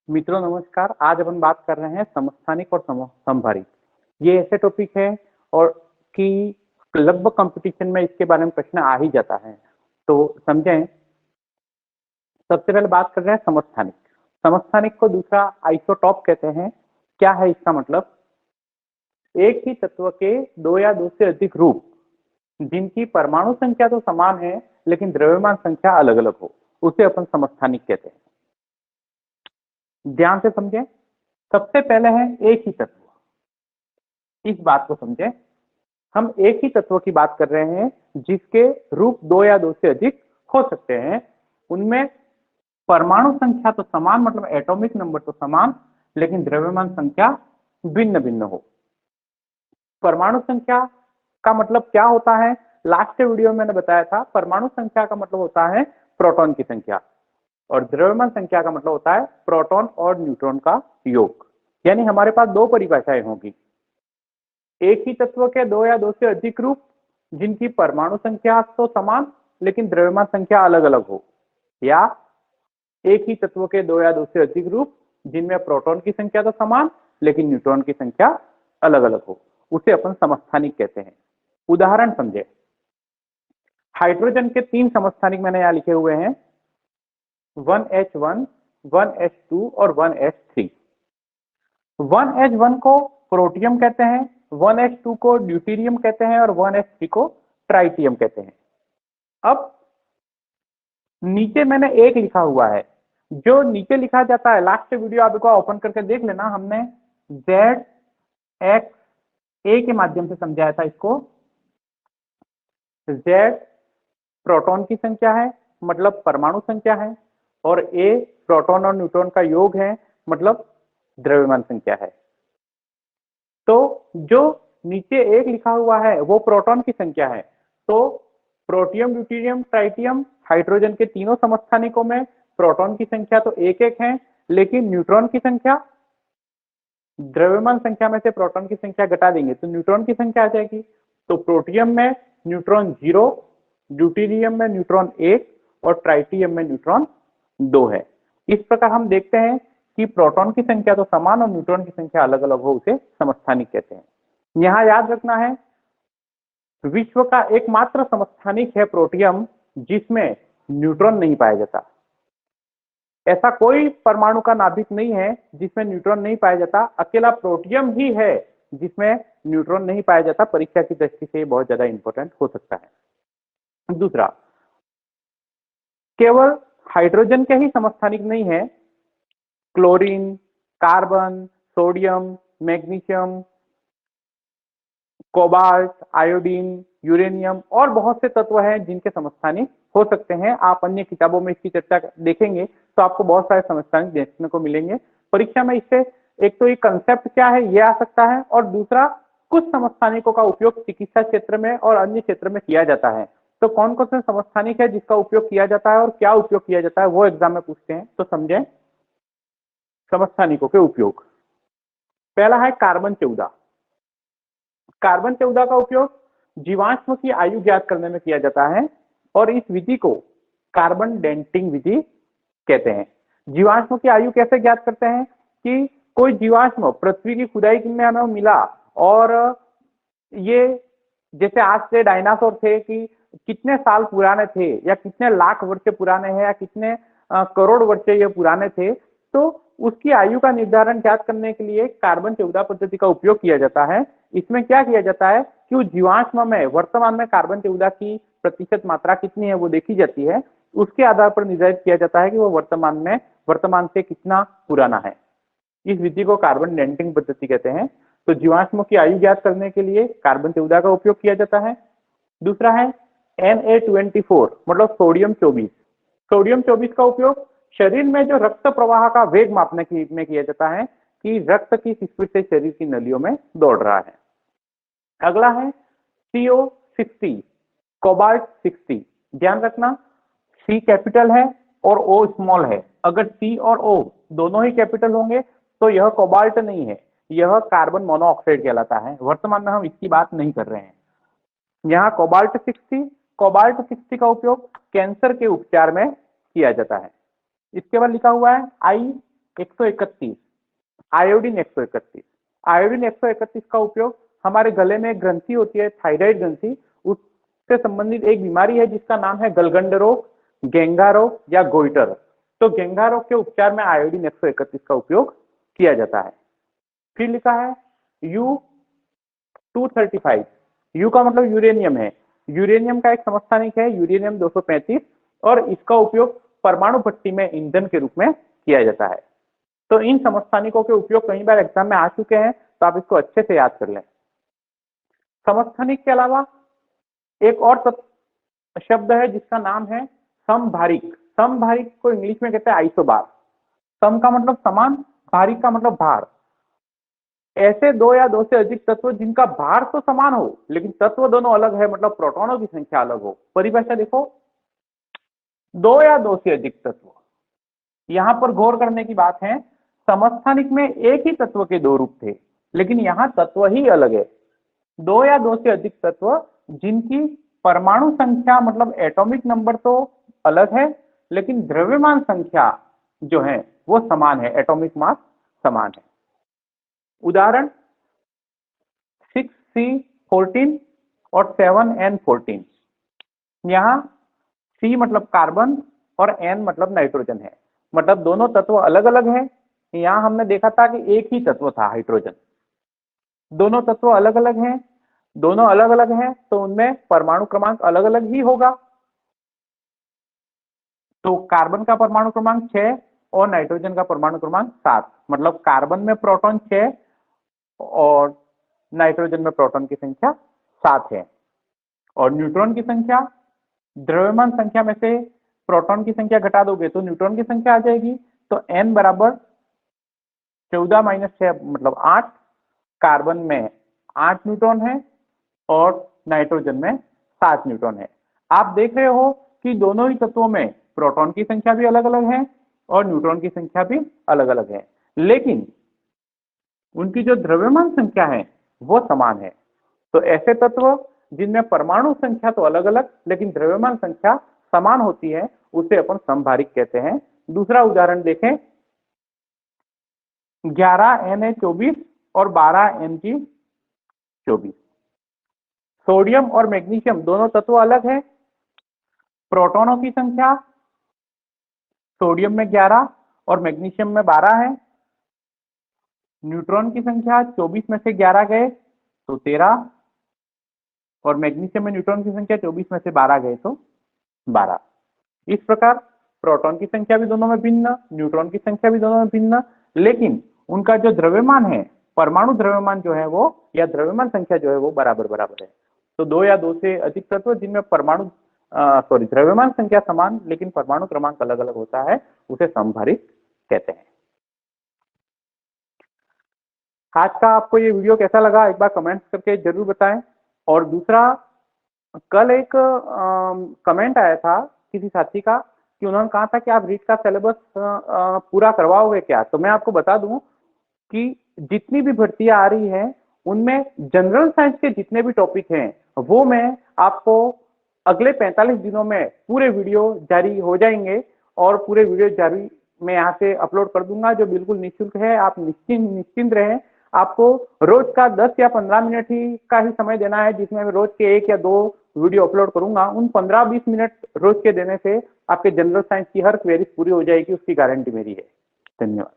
मित्रों नमस्कार। आज अपन बात कर रहे हैं समस्थानिक और समभारित। ये ऐसे टॉपिक है और कि लगभग कंपटीशन में इसके बारे में प्रश्न आ ही जाता है, तो समझें। सबसे पहले बात कर रहे हैं समस्थानिक। समस्थानिक को दूसरा आइसोटॉप कहते हैं। क्या है इसका मतलब? एक ही तत्व के दो या दो से अधिक रूप जिनकी परमाणु संख्या तो समान है लेकिन द्रव्यमान संख्या अलग अलग हो, उसे अपन समस्थानिक कहते हैं। ध्यान से समझें। सबसे पहले है एक ही तत्व। इस बात को समझें, हम एक ही तत्व की बात कर रहे हैं जिसके रूप दो या दो से अधिक हो सकते हैं। उनमें परमाणु संख्या तो समान, मतलब एटॉमिक नंबर तो समान, लेकिन द्रव्यमान संख्या भिन्न भिन्न हो। परमाणु संख्या का मतलब क्या होता है? लास्ट वीडियो में मैंने बताया था। परमाणु संख्या का मतलब होता है प्रोटॉन की संख्या और द्रव्यमान संख्या का मतलब होता है प्रोटॉन और न्यूट्रॉन का योग। यानी हमारे पास दो परिभाषाएं होंगी। एक ही तत्व के दो या दो से अधिक रूप जिनकी परमाणु संख्या तो समान लेकिन द्रव्यमान संख्या अलग अलग हो, या एक ही तत्व के दो या दो से अधिक रूप जिनमें प्रोटॉन की संख्या तो समान लेकिन न्यूट्रॉन की संख्या अलग अलग हो, उसे अपन समस्थानिक कहते हैं। उदाहरण समझे। हाइड्रोजन के तीन समस्थानिक मैंने यहां लिखे हुए हैं, 1H1, 1H2 और 1H3। 1H1 को प्रोटियम कहते हैं, 1H2 को ड्यूटेरियम कहते हैं और 1H3 को ट्राइटियम कहते हैं। अब नीचे मैंने एक लिखा हुआ है। जो नीचे लिखा जाता है, लास्ट वीडियो आप इसको ओपन करके देख लेना, हमने Z X A के माध्यम से समझाया था इसको। Z प्रोटॉन की संख्या है, मतलब परमाणु संख्या है, और A प्रोटॉन और न्यूट्रॉन का योग है, मतलब द्रव्यमान संख्या है। तो जो नीचे एक लिखा हुआ है वो प्रोटॉन की संख्या है। तो प्रोटियम, ड्यूटेरियम, ट्राइटियम, हाइड्रोजन के तीनों समस्थानिकों में प्रोटॉन की संख्या तो एक एक है, लेकिन न्यूट्रॉन की संख्या, द्रव्यमान संख्या में से प्रोटॉन की संख्या घटा देंगे तो न्यूट्रॉन की संख्या आ जाएगी। तो प्रोटियम में न्यूट्रॉन 0, ड्यूटेरियम में न्यूट्रॉन 1 और ट्राइटियम में न्यूट्रॉन 2 है। इस प्रकार हम देखते हैं कि प्रोटॉन की संख्या तो समान और न्यूट्रॉन की संख्या अलग अलग हो, उसे समस्थानिक कहते हैं। यहां याद रखना है, विश्व का एकमात्र समस्थानिक है प्रोटियम जिसमें न्यूट्रॉन नहीं पाया जाता। ऐसा कोई परमाणु का नाभिक नहीं है जिसमें न्यूट्रॉन नहीं पाया जाता, अकेला प्रोटियम ही है जिसमें न्यूट्रॉन नहीं पाया जाता। परीक्षा की दृष्टि से बहुत ज्यादा इंपॉर्टेंट हो सकता है। दूसरा, केवल हाइड्रोजन के ही समस्थानिक नहीं है, chlorine, carbon, sodium, magnesium, cobalt, iodine, uranium और बहुत से तत्व हैं जिनके समस्थानिक हो सकते हैं। आप अन्य किताबों में इसकी चर्चा देखेंगे तो आपको बहुत सारे समस्थानिक देखने को मिलेंगे। परीक्षा में इससे एक तो ये कंसेप्ट क्या है ये आ सकता है, और दूसरा कुछ समस्थानिकों का उपयोग चिकित्सा क्षेत्र में और अन्य क्षेत्र में किया जाता है। तो कौन कौन से समस्थानिक है जिसका उपयोग किया जाता है और क्या उपयोग किया जाता है वो एग्जाम में पूछते हैं, तो समझें समस्थानिकों के उपयोग। पहला है कार्बन 14। कार्बन 14 का उपयोग जीवाश्म की आयु ज्ञात करने में किया जाता है और इस विधि को कार्बन डेंटिंग विधि कहते हैं। जीवाश्म की आयु कैसे ज्ञात करते हैं कि कोई जीवाश्म पृथ्वी की खुदाई में हमें मिला और ये जैसे आज से डायनासोर थे कि कितने साल पुराने थे या कितने लाख वर्ष पुराने हैं या कितने करोड़ वर्ष ये पुराने थे, तो उसकी आयु का निर्धारण ज्ञात करने के लिए कार्बन 14 पद्धति का उपयोग किया जाता है। इसमें क्या किया जाता है कि उस जीवाश्म में वर्तमान में कार्बन 14 की प्रतिशत मात्रा कितनी है वो देखी जाती है। उसके आधार पर निर्धारित किया जाता है कि वो वर्तमान से कितना पुराना है। इस विधि को कार्बन डेंटिंग पद्धति कहते हैं। तो जीवाश्मों की आयु ज्ञात करने के लिए कार्बन 14 का उपयोग किया जाता है। दूसरा है Na24, मतलब सोडियम 24। सोडियम 24 का उपयोग शरीर में जो रक्त प्रवाह का वेग मापने में किया जाता है कि रक्त किस स्पीड से शरीर की नलियों में दौड़ रहा है। अगला है CO60, कोबाल्ट 60। ध्यान रखना, C कैपिटल है और O स्मॉल है। अगर C और O दोनों ही कैपिटल होंगे तो यह कोबाल्ट नहीं है, यह कार्बन मोनोऑक्साइड कहलाता है। वर्तमान में हम इसकी बात नहीं कर रहे हैं। यहाँ कोबाल्ट 60 का उपयोग कैंसर के उपचार में किया जाता है। इसके बाद लिखा हुआ है I 131 आयोडीन 131। आयोडीन 131 का उपयोग हमारे गले में एक ग्रंथि होती है थायराइड ग्रंथि, उससे संबंधित एक बीमारी है जिसका नाम है गलगंड रोग, गेंगा रोग या गोइटर। तो गेंगा रोग के उपचार में आयोडीन 131 का उपयोग किया जाता है। फिर लिखा है U235। यू का मतलब यूरेनियम है। यूरेनियम का एक समस्थानिक है यूरेनियम 235 और इसका उपयोग परमाणु भट्टी में ईंधन के रूप में किया जाता है। तो इन समस्थानिकों के उपयोग कई बार एग्जाम में आ चुके हैं, तो आप इसको अच्छे से याद कर लें। समस्थानिक के अलावा एक और शब्द है जिसका नाम है समभारिक। समभारिक को इंग्लिश में कहते हैं आइसोबार। सम का मतलब समान, भारिक का मतलब भार। ऐसे दो या दो से अधिक तत्व जिनका भार तो समान हो लेकिन तत्व दोनों अलग है, मतलब प्रोटॉनों की संख्या अलग हो। परिभाषा देखो, दो या दो से अधिक तत्व। यहां पर गौर करने की बात है, समस्थानिक में एक ही तत्व के दो रूप थे लेकिन यहां तत्व ही अलग है। दो या दो से अधिक तत्व जिनकी परमाणु संख्या मतलब एटॉमिक नंबर तो अलग है लेकिन द्रव्यमान संख्या जो है वो समान है, एटॉमिक मास समान है। उदाहरण 6C14 और 7N14। यहां C मतलब कार्बन और N मतलब नाइट्रोजन है, मतलब दोनों तत्व अलग अलग हैं। यहां हमने देखा था कि एक ही तत्व था हाइड्रोजन, दोनों तत्व अलग अलग हैं, दोनों अलग अलग हैं तो उनमें परमाणु क्रमांक अलग अलग ही होगा। तो कार्बन का परमाणु क्रमांक 6 और नाइट्रोजन का परमाणु क्रमांक 7, मतलब कार्बन में प्रोटॉन 6 और नाइट्रोजन में प्रोटॉन की संख्या 7 है। और न्यूट्रॉन की संख्या, द्रव्यमान संख्या में से प्रोटॉन की संख्या घटा दोगे तो न्यूट्रॉन की संख्या आ जाएगी। तो n बराबर 14 माइनस 6 मतलब 8। कार्बन में 8 न्यूट्रॉन है और नाइट्रोजन में 7 न्यूट्रॉन है। आप देख रहे हो कि दोनों ही तत्वों में प्रोटॉन की संख्या भी अलग अलग है और न्यूट्रॉन की संख्या भी अलग अलग है, लेकिन उनकी जो द्रव्यमान संख्या है वो समान है। तो ऐसे तत्व जिनमें परमाणु संख्या तो अलग अलग लेकिन द्रव्यमान संख्या समान होती है उसे अपन समभारिक कहते हैं। दूसरा उदाहरण देखें, 11Na24 और 12Mg24। सोडियम और मैग्नीशियम दोनों तत्व अलग है। प्रोटॉनों की संख्या सोडियम में 11 और मैग्नीशियम में 12 है। न्यूट्रॉन की संख्या 24 में से 11 गए तो 13 और मैग्नीशियम में न्यूट्रॉन की संख्या 24 में से 12 गए तो 12। इस प्रकार प्रोटॉन की संख्या भी दोनों में भिन्न, न्यूट्रॉन की संख्या भी दोनों में भिन्न, लेकिन उनका जो द्रव्यमान है, परमाणु द्रव्यमान जो है वो या द्रव्यमान संख्या जो है वो बराबर बराबर है। तो दो या दो से अधिक तत्व जिनमें द्रव्यमान संख्या समान लेकिन परमाणु क्रमांक अलग अलग होता है उसे समभारिक कहते हैं। आज का आपको ये वीडियो कैसा लगा एक बार कमेंट करके जरूर बताएं। और दूसरा, कल एक कमेंट आया था किसी साथी का कि उन्होंने कहा था कि आप रीट का सिलेबस पूरा करवाओगे क्या। तो मैं आपको बता दूं कि जितनी भी भर्तियां आ रही हैं उनमें जनरल साइंस के जितने भी टॉपिक हैं वो मैं आपको अगले 45 दिनों में पूरे वीडियो जारी हो जाएंगे और पूरे वीडियो जारी मैं यहाँ से अपलोड कर दूंगा जो बिल्कुल निःशुल्क है। आप निश्चिंत रहें। आपको रोज का 10 या 15 मिनट ही का ही समय देना है जिसमें मैं रोज के 1 या 2 वीडियो अपलोड करूंगा। उन 15-20 मिनट रोज के देने से आपके जनरल साइंस की हर क्वेरी पूरी हो जाएगी, उसकी गारंटी मेरी है। धन्यवाद।